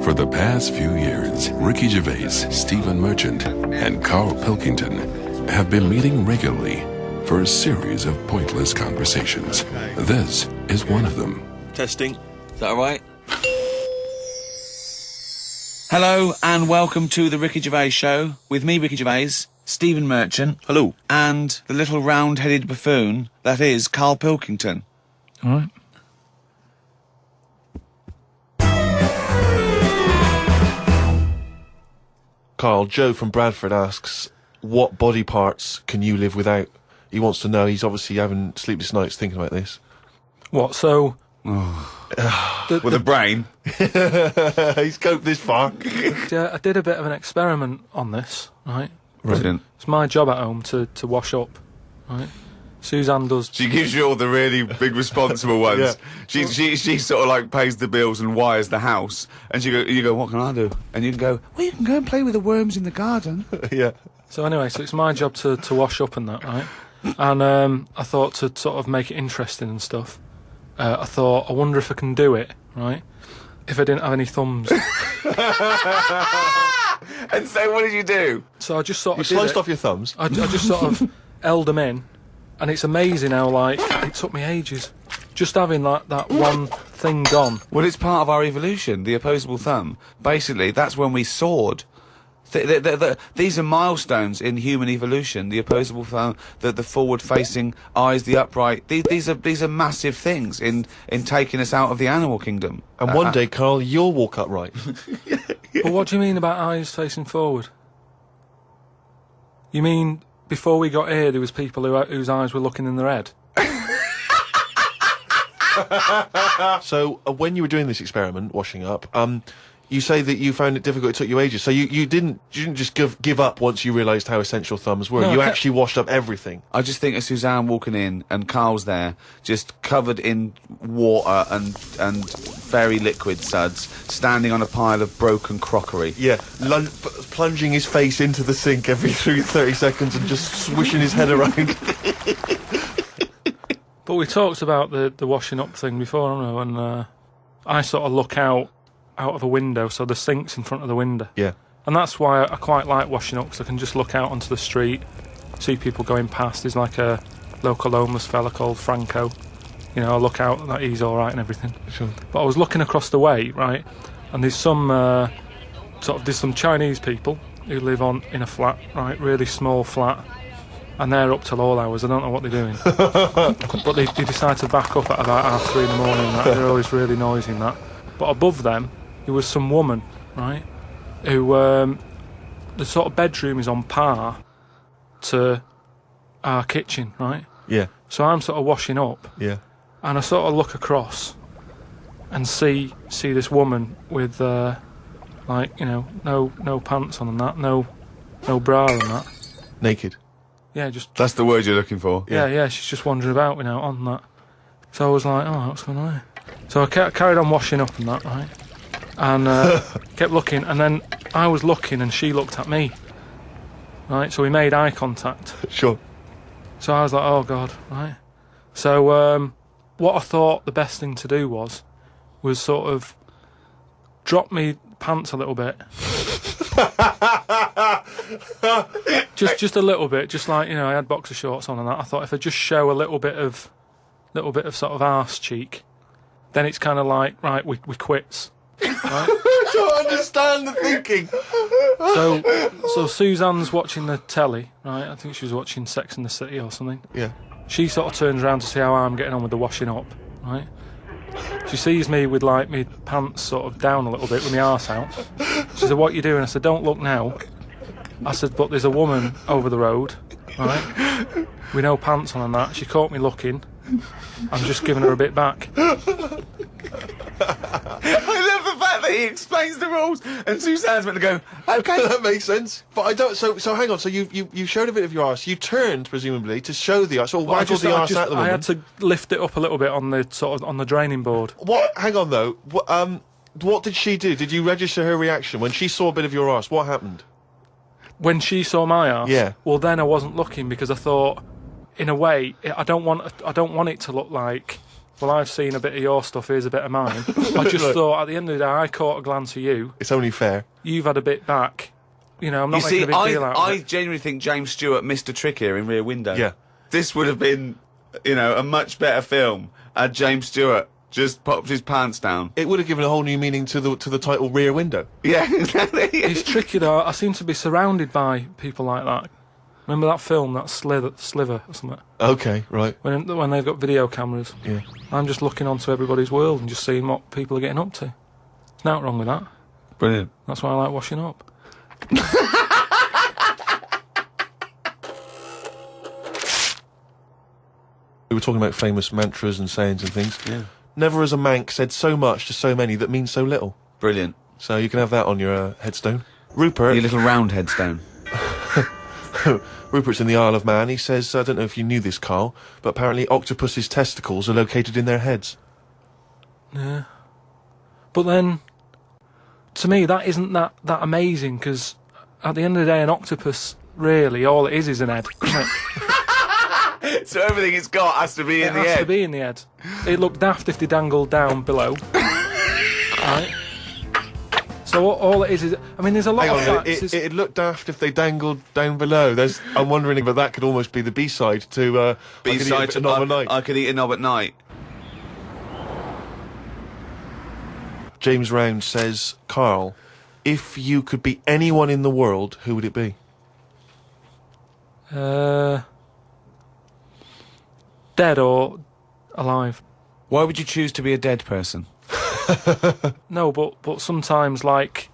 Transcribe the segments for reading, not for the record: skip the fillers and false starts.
For the past few years, Ricky Gervais, Stephen Merchant, and Carl Pilkington have been meeting regularly for a series of pointless conversations. This is one of them. Testing. Is that all right? Hello and welcome to the Ricky Gervais Show with me, Ricky Gervais, Stephen Merchant. Hello. And the little round-headed buffoon that is Carl Pilkington. All right. Carl, Joe from Bradford asks, what body parts can you live without? He wants to know. He's obviously having sleepless nights thinking about this. What, so... With a brain. He's coped this far. Yeah, I did a bit of an experiment on this, right? Brilliant. It's my job at home to wash up, right? Suzanne does... She gives you all the really big responsible ones. Yeah. She sort of like pays the bills and wires the house. And you go, what can I do? And you can go, well, you can go and play with the worms in the garden. Yeah. So anyway, so it's my job to wash up and that, right? And I thought to sort of make it interesting and stuff, I thought, I wonder if I can do it, right? If I didn't have any thumbs. And so what did you do? So I just sort of You sliced off your thumbs. I just sort of held them in, and it's amazing how, like, it took me ages. Just having, like, that one thing gone. Well, it's part of our evolution, the opposable thumb. Basically, that's when we soared. These are milestones in human evolution. The opposable thumb, the forward-facing eyes, the upright. These are massive things in taking us out of the animal kingdom. And one day, Carl, you'll walk upright. But what do you mean about eyes facing forward? You mean before we got here, there was people whose eyes were looking in their head? So, when you were doing this experiment, washing up, you say that you found it difficult, it took you ages. So you didn't just give up once you realised how essential thumbs were. No, you actually washed up everything. I just think of Suzanne walking in and Carl's there, just covered in water and very liquid suds, standing on a pile of broken crockery. Yeah, plunging his face into the sink every 30 seconds and just swishing his head around. But we talked about the washing up thing before, haven't we? And I sort of look out of a window, so the sink's in front of the window. Yeah. And that's why I quite like washing up, because I can just look out onto the street, see people going past. There's like a local homeless fella called Franco. You know, I look out and he's all right and everything. Sure. But I was looking across the way, right, and there's some there's some Chinese people who live in a flat, right, really small flat, and they're up till all hours. I don't know what they're doing. But they decide to back up at about 3:30 in the morning. Right? They're always really noisy and that. But above them, there was some woman, right, who the sort of bedroom is on par to our kitchen, right? Yeah. So I'm sort of washing up, Yeah. and I sort of look across and see this woman with like, you know, no pants on and that, no bra and that. Naked. Yeah, just That's the word you're looking for. yeah, she's just wandering about, you know, on that. So I was like, oh, what's going on here? So I carried on washing up and that, right? And kept looking, and then I was looking and she looked at me, right? So we made eye contact. Sure. So I was like, oh God, right? So what I thought the best thing to do was sort of drop me pants a little bit. just a little bit, just like, you know, I had boxer shorts on and that. I thought if I just show a little bit of sort of arse cheek, then it's kind of like, right, we quits. Right? I don't understand the thinking. So Suzanne's watching the telly, right? I think she was watching Sex and the City or something. Yeah. She sort of turns around to see how I'm getting on with the washing up, right? She sees me with, like, me pants sort of down a little bit with my arse out. She said, what are you doing? I said, don't look now. I said, but there's a woman over the road, right, with no pants on and that. She caught me looking. I'm just giving her a bit back. I love the fact that he explains the rules and Suzanne's meant to go, okay. That makes sense. But I don't. So hang on. So you showed a bit of your arse. You turned presumably to show the arse, or waggled the arse at the woman. I had to lift it up a little bit on the sort of on the draining board. What? Hang on though. What did she do? Did you register her reaction when she saw a bit of your arse? What happened? When she saw my arse, yeah. Well, then I wasn't looking because I thought, in a way, I don't want it to look like well, I've seen a bit of your stuff, here's a bit of mine. I just thought, at the end of the day, I caught a glance of you. It's only fair. You've had a bit back. You know, I'm not making a big deal out of I it. genuinely think James Stewart missed a trick here in Rear Window. Yeah. This would have been, you know, a much better film had James Stewart just popped his pants down. It would have given a whole new meaning to the title Rear Window. Yeah, exactly. It's tricky, though. I seem to be surrounded by people like that. Remember that film, that Sliver or something? Okay, right. When they've got video cameras. Yeah. I'm just looking onto everybody's world and just seeing what people are getting up to. There's nothing wrong with that. Brilliant. That's why I like washing up. We were talking about famous mantras and sayings and things. Yeah. Never has a Manc said so much to so many that means so little. Brilliant. So you can have that on your headstone. Rupert. Your little round headstone. Rupert's in the Isle of Man. He says, I don't know if you knew this, Carl, but apparently octopus's testicles are located in their heads. Yeah. But then, to me, that isn't that amazing, because at the end of the day, an octopus, really, all it is an head, isn't it? So everything it's got has to be in the It has head. to be in the head. It'd look daft if they dangled down below. Right? So all it is, I mean, there's a lot Hang of on, facts. it'd look daft if they dangled down below. I'm wondering if that could almost be the B-side to B-side to Knob at Night. I could eat a knob at night. James Round says, Carl, if you could be anyone in the world, who would it be? Dead or alive? Why would you choose to be a dead person? No, but sometimes, like,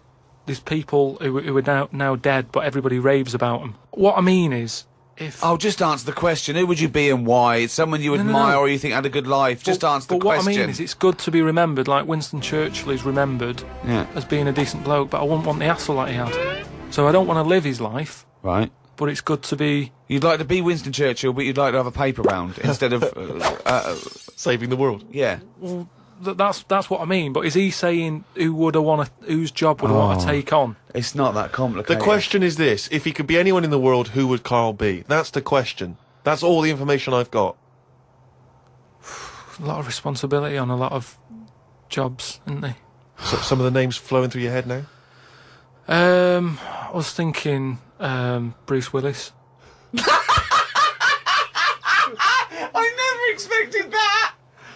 there's people who are now dead, but everybody raves about them. What I mean is, if... Oh, just answer the question. Who would you be and why? It's someone you admire or you think had a good life. Just answer the but question. What I mean is, it's good to be remembered, like Winston Churchill is remembered as being a decent bloke, but I wouldn't want the hassle that he had. So I don't want to live his life, Right. but it's good to be... You'd like to be Winston Churchill, but you'd like to have a paper round instead of... Saving the world. yeah. That's what I mean, but is he saying whose job would I want to take on? It's not that complicated. The question is this: if he could be anyone in the world, who would Carl be? That's the question. That's all the information I've got. A lot of responsibility on a lot of jobs, isn't there? So, some of the names flowing through your head now? I was thinking Bruce Willis.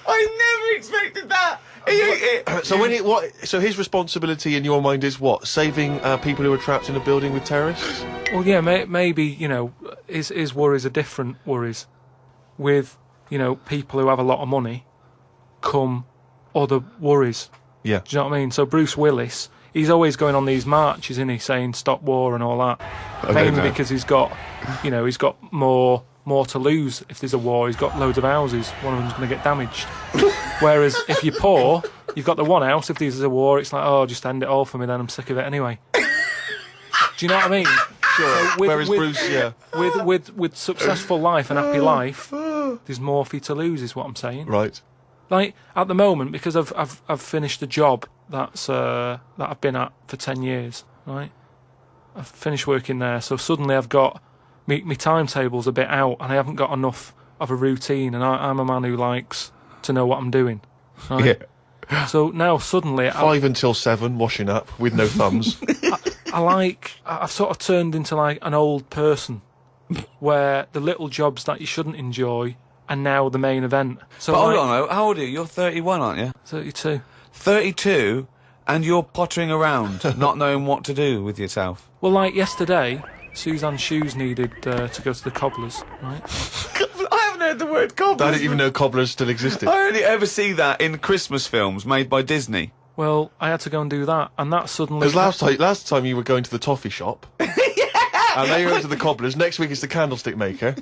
I never expected that! So his responsibility in your mind is what? Saving people who are trapped in a building with terrorists? Well, yeah, maybe, you know, his worries are different worries. With, you know, people who have a lot of money come other worries. Yeah. Do you know what I mean? So Bruce Willis, he's always going on these marches, isn't he, saying stop war and all that. Mainly because he's got more to lose if there's a war. He's got loads of houses. One of them's going to get damaged. Whereas if you're poor, you've got the one house. If there's a war, it's like, oh, just end it all for me then. I'm sick of it anyway. Do you know what I mean? Sure. So Whereas Bruce, yeah. With successful life and happy life, there's more for you to lose, is what I'm saying. Right. Like at the moment, because I've finished a job that I've been at for 10 years, right? I've finished working there, so suddenly I've got my timetable's a bit out, and I haven't got enough of a routine, and I'm a man who likes to know what I'm doing. Right? Yeah. So now suddenly 5 until 7, washing up with no thumbs. I've sort of turned into like an old person, where the little jobs that you shouldn't enjoy are now the main event. So But like, hold on, how old are you? You're 31, aren't you? 32. 32, and you're pottering around, not knowing what to do with yourself. Well, like yesterday, Suzanne's shoes needed to go to the Cobblers, right? I haven't heard the word cobblers. I didn't even know Cobblers still existed. I only ever see that in Christmas films made by Disney. Well, I had to go and do that, and that suddenly... Because last time you were going to the toffee shop. And now you're going to the Cobblers. Next week it's the candlestick maker.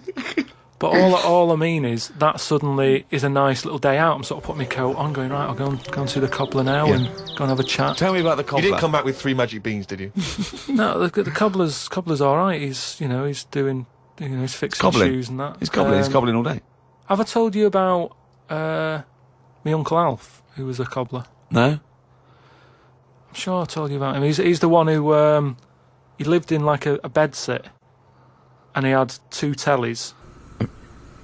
But all I mean is that suddenly is a nice little day out. I'm sort of putting my coat on, going, right, I'll go and see the cobbler now and go and have a chat. Tell me about the cobbler. You didn't come back with 3 magic beans, did you? No, the cobbler's all right. He's doing, he's fixing cobbling. shoes and that. He's cobbling. He's cobbling all day. Have I told you about my Uncle Alf, who was a cobbler? No. I'm sure I told you about him. He's the one who he lived in like a bedsit, and he had 2 tellies.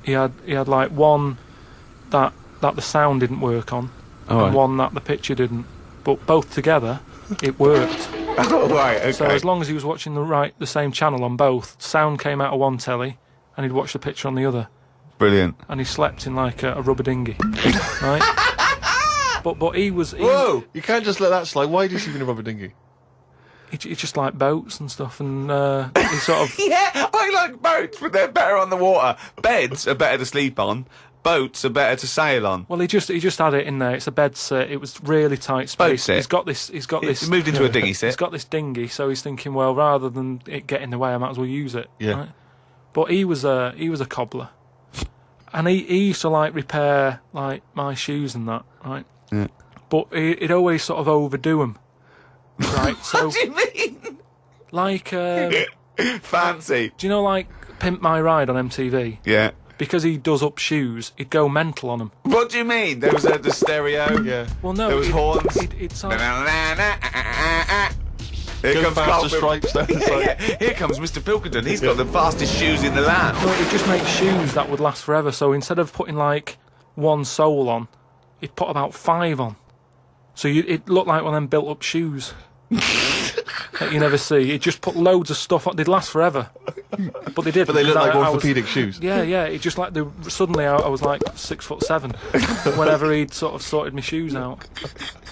He had like one that that the sound didn't work on, Oh, and right. one that the picture didn't. But both together, it worked. Oh, right, okay. So as long as he was watching the same channel on both, sound came out of one telly, and he'd watch the picture on the other. Brilliant. And he slept in like a rubber dinghy, right? But he was. Whoa! You can't just let that slide. Why did you sleep in a rubber dinghy? He just liked boats and stuff, and he sort of. Yeah, I like boats, but they're better on the water. Beds are better to sleep on. Boats are better to sail on. Well, he just had it in there. It's a bed sit. It was really tight space. Boat sit. He's got this. He moved into a dinghy sit. He's got this dinghy, so he's thinking, well, rather than it get in the way, I might as well use it. Yeah. Right? But he was a cobbler, and he used to like repair like my shoes and that, right? Yeah. But he'd always sort of overdo them, right? So What do you mean? like, Fancy. do you know like Pimp My Ride on MTV? Yeah. Because he does up shoes, he'd go mental on them. What do you mean? There was the stereo. Yeah. Well, no, There was horns. He'd sound, Here Go comes faster, Carl stripes down the side. Yeah, here comes Mr. Pilkington. He's got the fastest shoes in the land. no, he'd just make shoes that would last forever. So instead of putting like one sole on, he'd put about 5 on. So it looked like one of them built-up shoes that you never see. He'd just put loads of stuff on. They'd last forever, but they did. But they look because like I was- orthopedic shoes. Yeah, yeah. It just like suddenly I was like 6'7" whenever he'd sort of sorted my shoes out.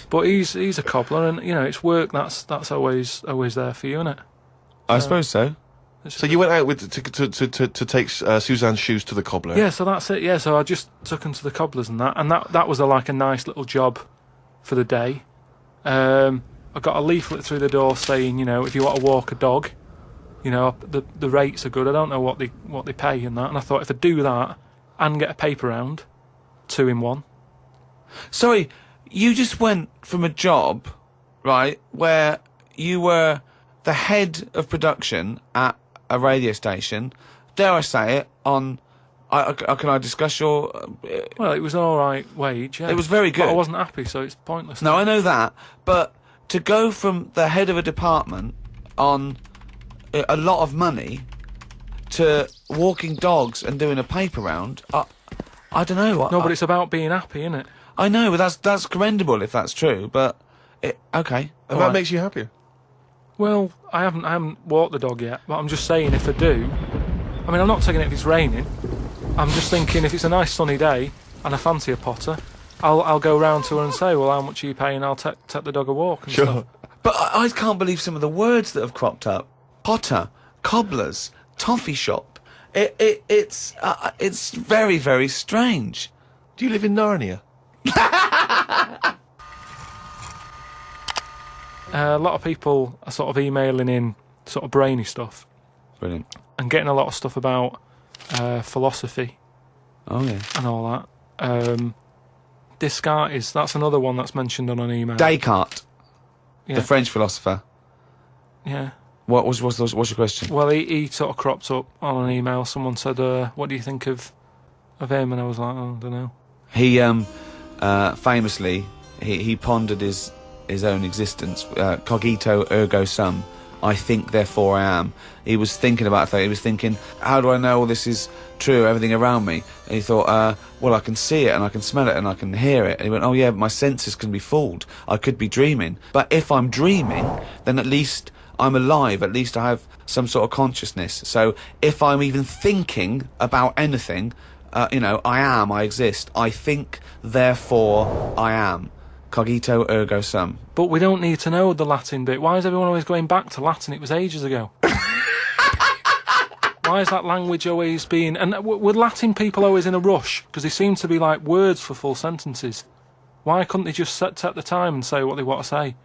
But he's a cobbler, and you know it's work. That's always there for you, isn't it? I suppose so. So you went out with to take Suzanne's shoes to the cobbler. Yeah, so that's it. Yeah, so I just took him to the cobblers and that was like a nice little job for the day. I got a leaflet through the door saying, you know, if you want to walk a dog, you know, the rates are good. I don't know what they pay and that. And I thought if I do that and get a paper round, 2 in 1. Sorry, you just went from a job, right, where you were the head of production at a radio station, dare I say it, on... can I discuss your... Well, it was an all right wage. Yeah. It was very But I good. wasn't happy, so it's pointless. No, I know that, but to go from the head of a department on a lot of money to walking dogs and doing a paper round, I don't know. No, but it's about being happy, isn't it? I know, but that's commendable if that's true, but... okay. And all that right. makes you happier. Well, I haven't walked the dog yet, but I'm just saying if I do, I mean, I'm not taking it if it's raining. I'm just thinking if it's a nice sunny day and I fancy a potter, I'll go round to her and say, well, how much are you paying? I'll take the dog a walk and Sure. stuff. But I can't believe some of the words that have cropped up. Potter, cobblers, toffee shop. It's very, very strange. Do you live in Narnia? A lot of people are sort of emailing in sort of brainy stuff Brilliant. and getting a lot of stuff about philosophy Oh, yeah. and all that. Descartes, that's another one that's mentioned on an email. Descartes, Yeah. the French philosopher. Yeah. What's your question? Well, he sort of cropped up on an email. Someone said, what do you think of him? And I was like, oh, I don't know. He famously he pondered his own existence. Cogito ergo sum. I think, therefore I am. He was thinking about that. He was thinking, how do I know all this is true, everything around me? And he thought, well, I can see it and I can smell it and I can hear it. And he went, oh yeah, my senses can be fooled. I could be dreaming. But if I'm dreaming, then at least I'm alive. At least I have some sort of consciousness. So if I'm even thinking about anything, I exist. I think, therefore I am. Cogito ergo sum. But we don't need to know the Latin bit. Why is everyone always going back to Latin? It was ages ago. Why is that language always being... And were Latin people always in a rush? Because they seem to be like words for full sentences. Why couldn't they just take the time and say what they want to say?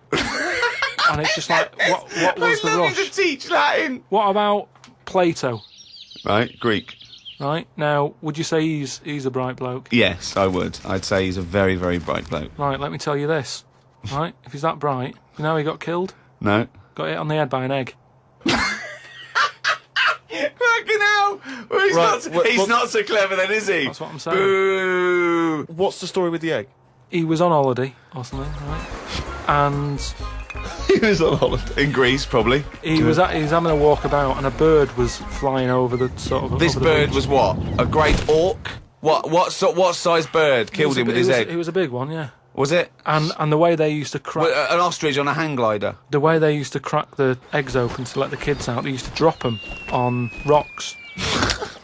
And it's just like, what was the rush? to teach Latin. What about Plato? Right, Greek. Right, now, would you say he's a bright bloke? Yes, I would. I'd say he's a very, very bright bloke. Right, let me tell you this. Right, if he's that bright, you know how he got killed? No. Got hit on the head by an egg. Fucking hell! Well, he's not so clever then, is he? That's what I'm saying. Boo! What's the story with the egg? He was on holiday or something, right? And He was on holiday. In Greece, probably. he was having a walk about, and a bird was flying over the sort of. This over the bird beach. was what? A great auk? What size bird killed him with his egg? It was a big one, yeah. Was it? And the way they used to crack... Well, an ostrich on a hang glider. The way they used to crack the eggs open to let the kids out, they used to drop them on rocks.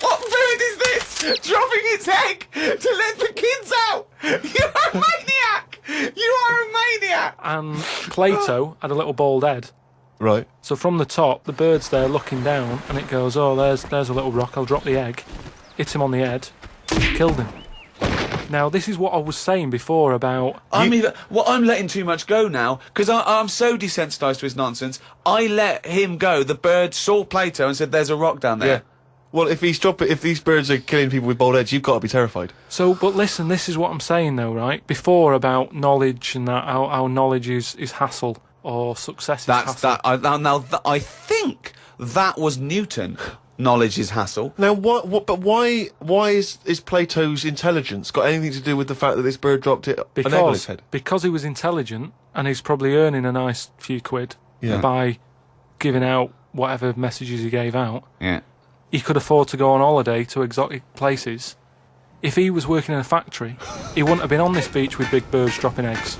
What bird is this? Dropping its egg to let the kids out? You're a maniac! You are a maniac! And Plato had a little bald head. Right. So from the top, the bird's there looking down, and it goes, oh, there's a little rock, I'll drop the egg. Hit him on the head, killed him. Now, this is what I was saying before about... I'm letting too much go now, because I'm so desensitised to his nonsense. I let him go. The bird saw Plato and said, there's a rock down there. Yeah. Well, if these birds are killing people with bald heads, you've got to be terrified. So, but listen, this is what I'm saying, though, right? Before about knowledge and that, how knowledge is hassle, or success is hassle. I think that was Newton. Knowledge is hassle. Now, but why is Plato's intelligence got anything to do with the fact that this bird dropped an egg on his head? Because he was intelligent, and he's probably earning a nice few quid Yeah. by giving out whatever messages he gave out. Yeah. He could afford to go on holiday to exotic places. If he was working in a factory, he wouldn't have been on this beach with big birds dropping eggs,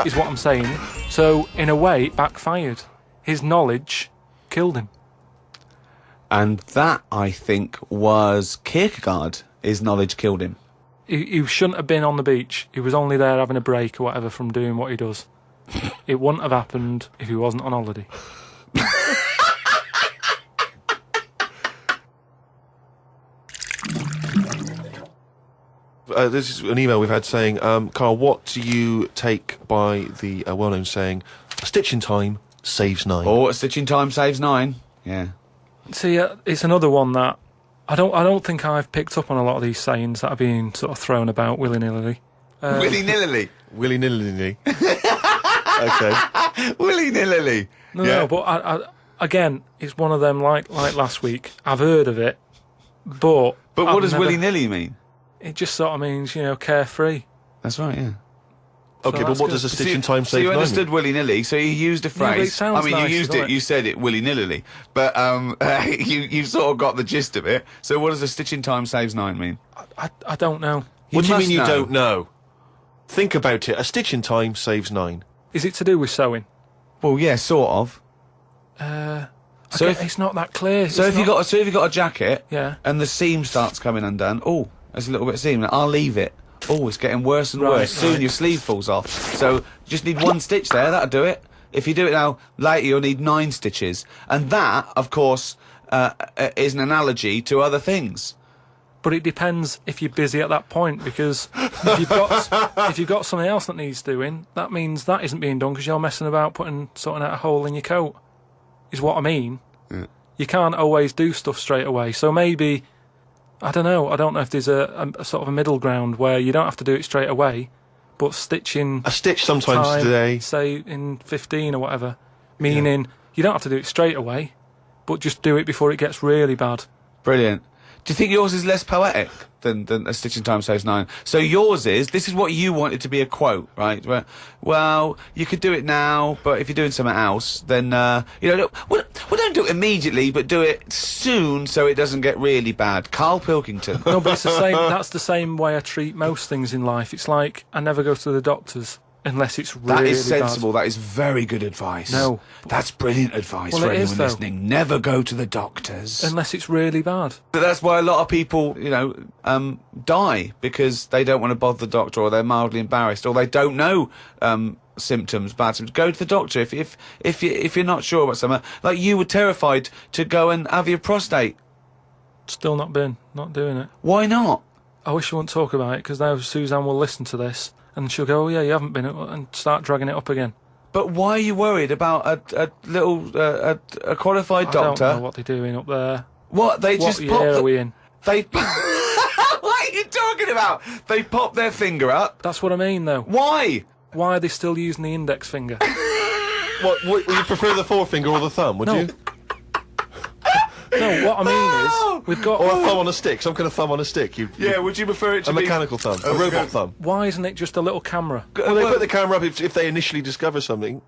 is what I'm saying. So, in a way, it backfired. His knowledge killed him. And that, I think, was Kierkegaard. His knowledge killed him. He shouldn't have been on the beach. He was only there having a break or whatever from doing what he does. It wouldn't have happened if he wasn't on holiday. This is an email we've had saying, Carl, what do you take by the well-known saying, a stitch in time saves 9? Oh, a stitch in time saves 9. Yeah. See, it's another one that I don't think I've picked up on a lot of these sayings that are being sort of thrown about willy-nilly. Willy-nilly. Willy-nilly. Okay. Willy-nilly. No, but I again, it's one of them like last week. I've heard of it, but what does willy-nilly mean? It just sort of means, carefree. That's right, yeah. Okay, but what does a stitch in time So save 9 you mean? understood willy-nilly, so you used a phrase. but it sounds you nice, used doesn't it, it? you said it willy-nilly, but you sort of got the gist of it. So what does a stitch in time saves 9 mean? I don't know. What do you must mean you know. don't know? Think about it. A stitch in time saves 9. Is it to do with sewing? Well, yeah, sort of. So it's not that clear. So if you got a jacket, Yeah. and the seam starts coming undone, oh, there's a little bit of seam. I'll leave it. Oh, it's getting worse and worse. Soon your sleeve falls off. So you just need 1 stitch there. That'll do it. If you do it now, later you'll need 9 stitches. And that, of course, is an analogy to other things. But it depends if you're busy at that point, because if you've got something else that needs doing, that means that isn't being done because you're messing about sorting out a hole in your coat. Is what I mean. Yeah. You can't always do stuff straight away. So maybe, I don't know if there's a sort of a middle ground where you don't have to do it straight away, but stitching A stitch sometimes time, today. say in 15 or whatever, meaning you don't have to do it straight away, but just do it before it gets really bad. Brilliant. Do you think yours is less poetic than a stitch in time saves 9? So yours is, this is what you wanted to be a quote, right? Where, well, you could do it now, but if you're doing something else, then, don't do it immediately, but do it soon so it doesn't get really bad. Carl Pilkington. No, but it's the same. That's the same way I treat most things in life. It's like I never go to the doctors unless it's really That is sensible. bad. That is very good advice. No. That's brilliant advice Well, for it is, anyone though. listening. Never go to the doctors. Unless it's really bad. But that's why a lot of people, die because they don't want to bother the doctor, or they're mildly embarrassed, or they don't know symptoms, bad symptoms. Go to the doctor if you're not sure about something. Like you were terrified to go and have your prostate. Still not doing it. Why not? I wish I wouldn't talk about it because now Suzanne will listen to this and she'll go, "Oh yeah, you haven't been," and start dragging it up again. But why are you worried about a qualified doctor? I don't know what they're doing up there. What they What just year pop are we in? They. What are you talking about? They pop their finger up. That's what I mean, though. Why? Why are they still using the index finger? What, would you prefer the forefinger or the thumb, would No. you? No, what I mean is, we've got. Or a thumb on a stick, some kind of thumb on a stick. Yeah, would you prefer it to A be mechanical thumb, a robot thumb. Why isn't it just a little camera? Well, they put the camera up if they initially discover something.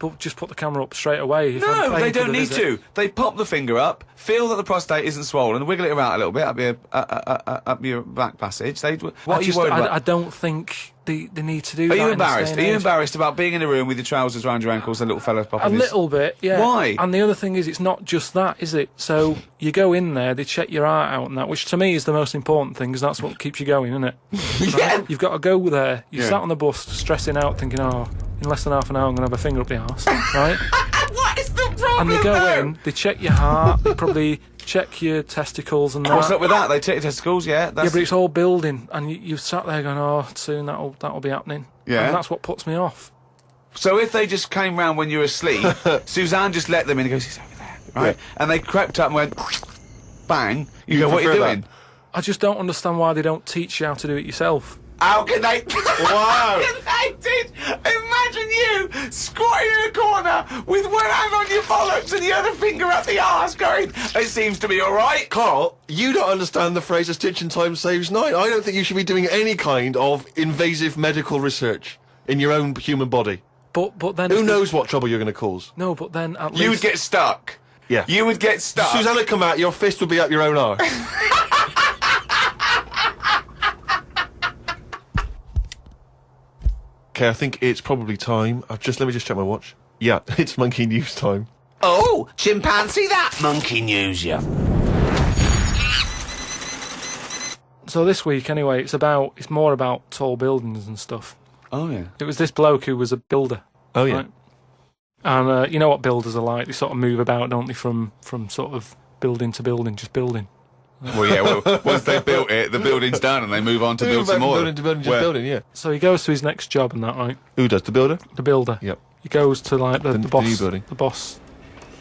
But just put the camera up straight away. If I'm No, paying they for don't the need visit. to. They pop the finger up, feel that the prostate isn't swollen, wiggle it around a little bit up your back passage. What are you worried about? I don't think they need to do that. Are you in this embarrassed? day Are and you age. embarrassed about being in a room with your trousers around your ankles and a little fella popping A his... little bit, yeah. Why? And the other thing is, it's not just that, is it? So you go in there, they check your heart out and that, which to me is the most important thing, because that's what keeps you going, isn't it? Yeah. Right? You've got to go there. You Yeah. sat on the bus, stressing out, thinking, oh, in less than half an hour, I'm going to have a finger up the arse, right? What is the problem? And they go though? in, they check your heart, they probably check your testicles and that. What's up with that? They take your testicles, yeah. Yeah, That's... but it's all building, and you sat there going, oh, soon that'll be happening. Yeah. And that's what puts me off. So if they just came round when you were asleep, Suzanne just let them in and goes, he's over there, right? Yeah. And they crept up and went, bang. You go, what are you prefer doing? that? I just don't understand why they don't teach you how to do it yourself. How can they? Wow. How can they teach? Imagine you squatting in a corner with one hand on your bollocks and the other finger up the arse going, it seems to be all right. Carl, you don't understand the phrase "a stitch in time saves nine." I don't think you should be doing any kind of invasive medical research in your own human body. But then Who if they- knows what trouble you're going to cause? No, but then at You would least get stuck. Yeah. You would get stuck. Suzanne would come out, your fist would be up your own arse. Okay, I think it's probably time. Let me just check my watch. Yeah, it's monkey news time. Oh, chimpanzee that monkey news, yeah. So this week, anyway, it's more about tall buildings and stuff. Oh, yeah. It was this bloke who was a builder. Oh, yeah. Right? And you know what builders are like? They sort of move about, don't they, from sort of building to building, just building. Well, yeah, well, once they built it, the building's done and they move on to build some more. Building to building, just Where- building, yeah. So he goes to his next job and that, right? Who does, the builder? The builder. Yep. He goes to like the The boss, new building. the boss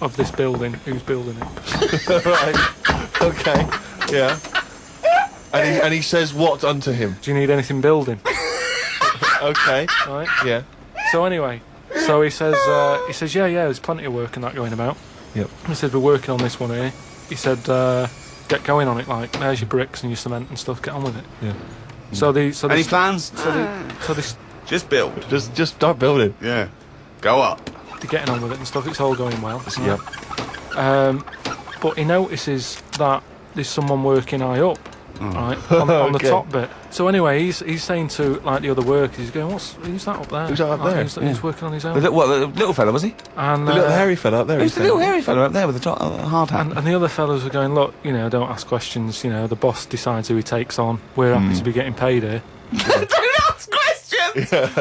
of this building, who's building it. Right. Okay. Yeah. And he says what unto him? Do you need anything building? Okay. Right. Yeah. So anyway, he says, yeah, there's plenty of work and that going about. Yep. He said, we're working on this one here. He said, get going on it, like, there's your bricks and your cement and stuff, get on with it. Yeah. Any plans? So Just build. Just start building. Yeah. Go up. they're getting on with it and stuff, it's all going well. Yeah. But he notices that there's someone working high up, right, on the Okay. top bit. So anyway, he's saying to like the other workers, he's going, who's that up there? Who's that up Like, there? He's working on his own. The little fella, was he? And, The little hairy fella up there. Who's he's the little saying. hairy fella up there with the hard hat? and the other fellows are going, look, don't ask questions, the boss decides who he takes on. We're happy to be getting paid here. Don't ask questions!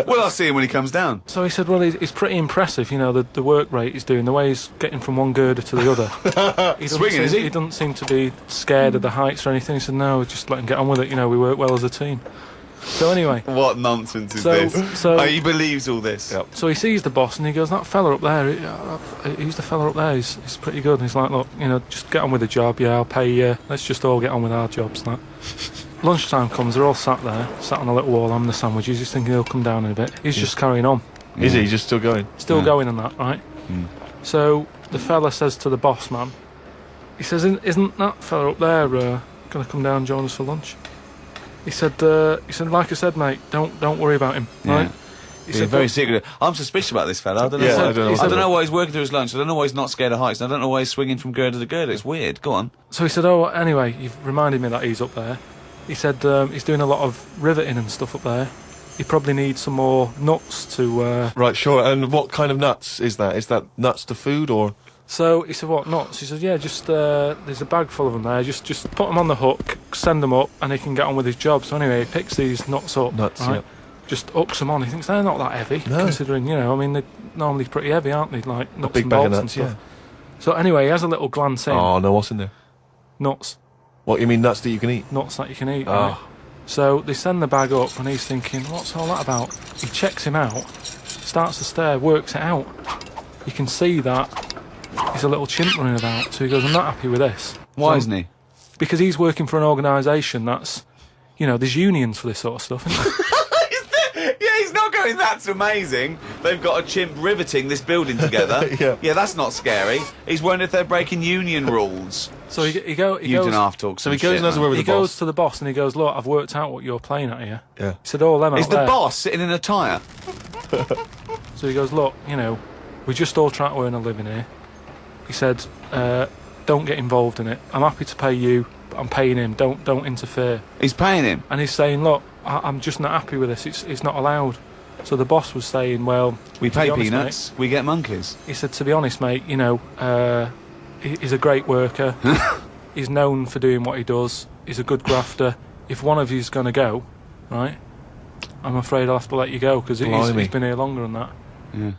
Well, I'll see him when he comes down. So he said, well, it's pretty impressive, the work rate he's doing, the way he's getting from one girder to the other. He doesn't Swinging, seem, is he? He doesn't seem to be scared of the heights or anything. He said, no, just let him get on with it, we work well as a team. So anyway, What nonsense is So- this? so- Oh, he believes all this. Yep. so he sees the boss and he goes, that fella up there, he's the fella up there, he's pretty good. And he's like, look, just get on with the job, I'll pay you, let's just all get on with our jobs. And that. Lunchtime comes, they're all sat on a little wall having the sandwiches. He's thinking he'll come down in a bit. He's just carrying on. Is he just still going? Still going on that, right? So the fella says to the boss man, he says, isn't that fella up there going to come down and join us for lunch? He said, like I said, mate, don't worry about him, right? He He's very secretive. I'm suspicious about this fella. I don't know. Yeah, why, I don't know. I don't know why he's working through his lunch. I don't know why he's not scared of heights. And I don't know why he's swinging from girder to girder. It's weird. Go on. So he said, oh, anyway, you've reminded me that he's up there. He said he's doing a lot of riveting and stuff up there. He probably needs some more nuts to... Right, sure. And what kind of nuts is that? Is that nuts to food or...? So he said, what, nuts? He said, yeah, just there's a bag full of them there. Just put them on the hook, send them up, and he can get on with his job. So anyway, he picks these nuts up. Nuts, right? yeah. Just hooks them on. He thinks they're not that heavy, No. considering, they're normally pretty heavy, aren't they? Like nuts big and bag of bolts and nuts, stuff. yeah. So anyway, he has a little glance in. Oh, no, what's in there? Nuts. What, you mean nuts that you can eat? Nuts that you can eat. Oh. Right? So they send the bag up and he's thinking, what's all that about? He checks him out, starts to stare, works it out. You can see that he's a little chimp running about. So he goes, I'm not happy with this. Why So- isn't he? Because he's working for an organisation that's, there's unions for this sort of stuff, isn't there? Yeah, he's not going, that's amazing. They've got a chimp riveting this building together. Yeah. That's not scary. He's wondering if they're breaking union rules. So he You goes... don't have to talk So he goes and has a word with He the boss. goes to the boss and he goes, look, I've worked out what you're playing at here. Yeah. He said, oh, them Is out the there. boss sitting in a tyre? So he goes, look, we're just all trying to earn a living here. He said, don't get involved in it. I'm happy to pay you, but I'm paying him. Don't interfere. He's paying him. And he's saying, look, I'm just not happy with this. It's not allowed. So the boss was saying, well, We to be pay honest, peanuts. mate, We get monkeys. he said, to be honest, mate, you know, he's a great worker. He's known for doing what he does. He's a good grafter. If one of you's going to go, right, I'm afraid I'll have to let you go because he's Blimey. been here longer than that. Yeah.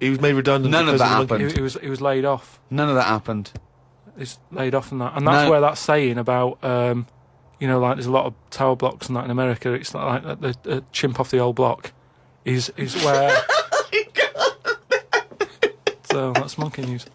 He was made redundant. None of because that the monkey- happened. He was laid off. None of that happened. He's laid off from that. And that's No. where that saying about, you know, like there's a lot of tower blocks and that in America. It's like the chimp off the old block is where... So that's monkey news.